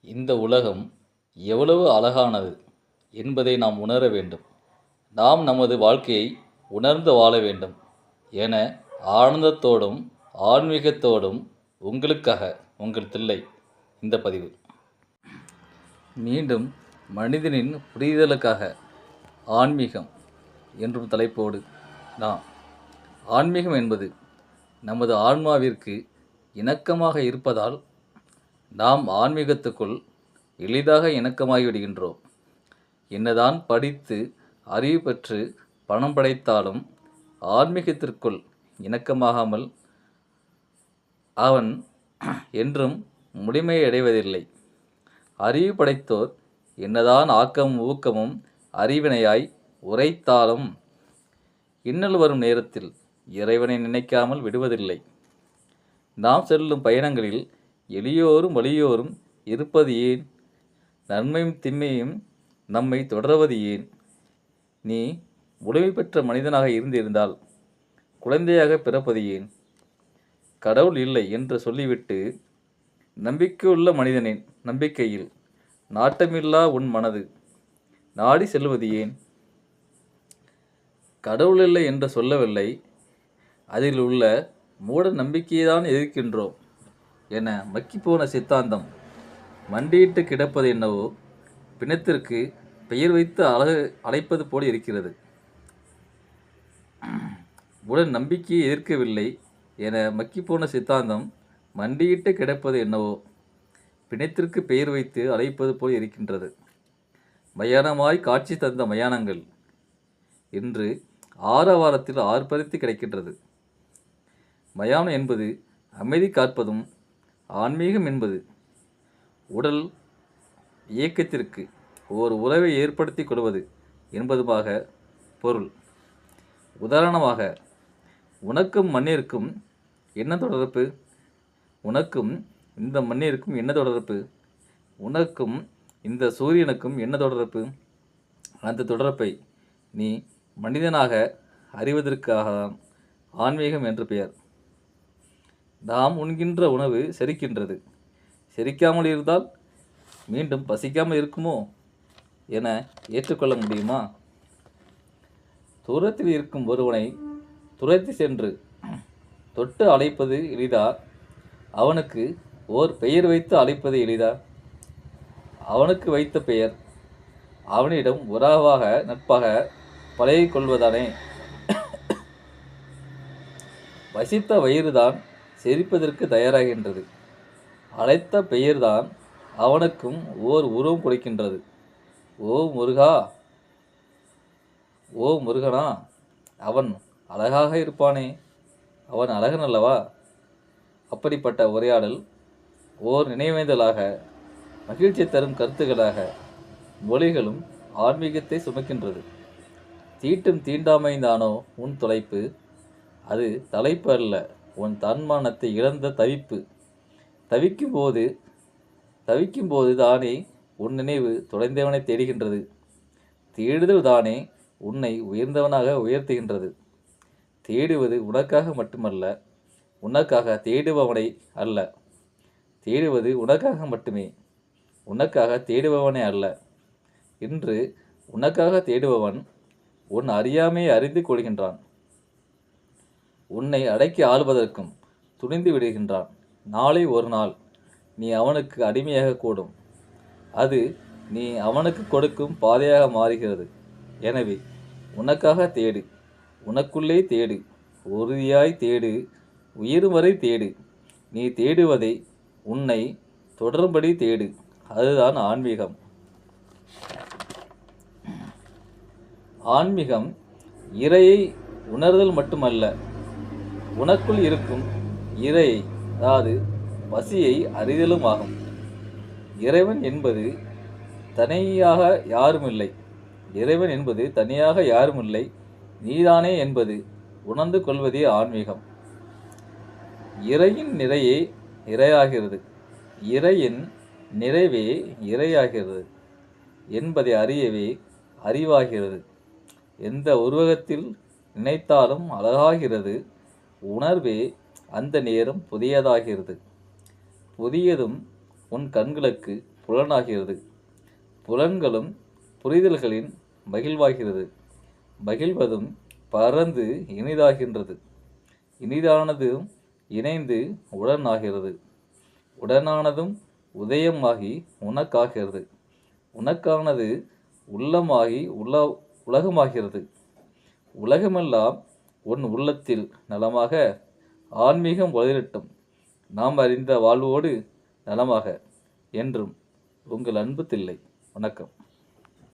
இந்த உலகம் எவ்வளவு அழகானது என்பதை நாம் உணர வேண்டும். நாம் நமது வாழ்க்கையை உணர்ந்து வாழ வேண்டும் என ஆனந்தத்தோடும் ஆன்மீகத்தோடும் உங்களுக்காக உங்கள் தில்லை இந்த பதிவு. மீண்டும் மனிதனின் புரிதலுக்காக ஆன்மீகம் என்றும் தலைப்போடு நாம் ஆன்மீகம் என்பது நமது ஆன்மாவிற்கு இணக்கமாக இருப்பதால் நாம் ஆன்மீகத்துக்குள் எளிதாக இணக்கமாகிவிடுகின்றோம். என்னதான் படித்து அறிவு பெற்று பணம் படைத்தாலும் ஆன்மீகத்திற்குள் இணக்கமாகாமல் அவன் என்றும் முழுமையடைவதில்லை. அறிவு படைத்தோர் என்னதான் ஆக்கமும் ஊக்கமும் அறிவினையாய் உரைத்தாலும் இன்னல் வரும் நேரத்தில் இறைவனை நினைக்காமல் விடுவதில்லை. நாம் செல்லும் பயணங்களில் எளியோரும் வலியோரும் இருப்பது ஏன்? நன்மையும் திண்மையும் நம்மை தொடர்வது ஏன்? நீ முழுமை பெற்ற மனிதனாக இருந்திருந்தால் குழந்தையாக பிறப்பது ஏன்? கடவுள் இல்லை என்று சொல்லிவிட்டு நம்பிக்கையுள்ள மனிதனின் நம்பிக்கையில் நாட்டமில்லா உன் மனது நாடி செல்வது ஏன்? கடவுள் இல்லை என்று சொல்லவில்லை, அதில் உள்ள மூட நம்பிக்கையைதான் எதிர்க்கின்றோம் என மக்கிப்போன சித்தாந்தம் மண்டியிட்டு கிடப்பது என்னவோ பிணத்திற்கு பெயர் வைத்து அழைப்பது போல் இருக்கிறது. உடன் நம்பிக்கையை எதிர்க்கவில்லை என மக்கிப்போன சித்தாந்தம் மண்டியிட்டு கிடப்பது என்னவோ பிணத்திற்கு பெயர் வைத்து அழைப்பது போல் இருக்கின்றது. மயானமாய் காட்சி தந்த மயானங்கள் இன்று ஆரவாரத்தில் ஆர்ப்பரித்து கிடைக்கின்றது. மயானம் என்பது அமைதி காப்பதும், ஆன்மீகம் என்பது உடல் இயக்கத்திற்கு ஓர் உறவை ஏற்படுத்தி கொள்வது என்பதுமாக பொருள். உதாரணமாக, உனக்கும் மண்ணிற்கும் என்ன தொடர்பு? உனக்கும் இந்த மண்ணிற்கும் என்ன தொடர்பு? உனக்கும் இந்த சூரியனுக்கும் என்ன தொடர்பு? அந்த தொடர்பை நீ மனிதனாக அறிவதற்காகத்தான் ஆன்மீகம் என்று பெயர். நாம் உண்கின்ற உணவு செரிக்கின்றது. செரிக்காமல் இருந்தால் மீண்டும் பசிக்காமல் இருக்குமோ என ஏற்றுக்கொள்ள முடியுமா? தூரத்தில் இருக்கும் ஒருவனை துரத்தி சென்று தொட்டு அழைப்பது எளிதா? அவனுக்கு ஓர் பெயர் வைத்து அழைப்பது எளிதா? அவனுக்கு வைத்த பெயர் அவனிடம் உறவாக நட்பாக பழகி கொள்வதானே. வசித்த வயிறுதான் செரிப்பதற்கு தயாராகின்றது. அழைத்த பெயர்தான் அவனுக்கும் ஓர் உருவம் கொடுக்கின்றது. ஓ முருகா, ஓ முருகனா, அவன் அழகாக இருப்பானே, அவன் அழகன் அல்லவா? அப்படிப்பட்ட உரையாடல் ஓர் நினைவேந்தலாக, மகிழ்ச்சி தரும் கருத்துக்களாக மொழிகளும் ஆன்மீகத்தை சுமக்கின்றது. தீட்டும் தீண்டாமைந்தானோ உன் தொலைப்பு? அது தலைப்பு அல்ல, உன் தன்மானத்தை இழந்த தவிப்பு. தவிக்கும்போது தானே உன் நினைவு தொலைந்தவனை தேடுகின்றது. தேடுதல் தானே உன்னை உயர்ந்தவனாக உயர்த்துகின்றது. தேடுவது உனக்காக மட்டுமல்ல, உனக்காக தேடுபவனை அல்ல. தேடுவது உனக்காக மட்டுமே, உனக்காக தேடுபவனே அல்ல. இன்று உனக்காக தேடுபவன் உன் அறியாமையை அறிந்து கொள்கின்றான். உன்னை அடக்கி ஆள்வதற்கும் துணிந்து விடுகின்றான். நாளை ஒரு நாள் நீ அவனுக்கு அடிமையாக கூடும். அது நீ அவனுக்கு கொடுக்கும் பாதையாக மாறுகிறது. எனவே உனக்காக தேடு, உனக்குள்ளே தேடு, உறுதியாய் தேடு, உயிரும் வரை தேடு. நீ தேடுவதை உன்னை தொடரும்படி தேடு. அதுதான் ஆன்மீகம். ஆன்மீகம் இறையை உணர்தல் மட்டுமல்ல, உனக்குள் இருக்கும் இறையை, அதாவது பசியை அறிதலும் ஆகும். இறைவன் என்பது தனியாக யாருமில்லை. இறைவன் என்பது தனியாக யாருமில்லை, நீதானே என்பது உணர்ந்து கொள்வதே ஆன்மீகம். இறையின் நிறையே இறையாகிறது, இறையின் நிறைவே இறையாகிறது என்பதை அறியவே அறிவாகிறது. எந்த உருவகத்தில் நினைத்தாலும் அழகாகிறது. உணர்வே அந்த நேரம் புதியதாகிறது. புதியதும் உன் கண்களுக்கு புலனாகிறது. புலன்களும் புரிதல்களின் மகிழ்வாகிறது. மகிழ்வதும் பறந்து இனிதாகின்றது. இனிதானதும் இணைந்து உடனாகிறது. உடனானதும் உதயமாகி உனக்காகிறது. உனக்கானது உள்ளமாகி உலகமாகிறது. உலகமெல்லாம் உன் உள்ளத்தில் நலமாக ஆன்மீகம் வளரட்டும். நாம் அறிந்த வாழ்வோடு நலமாக. என்றும் உங்கள் அன்பு தில்லை. வணக்கம்.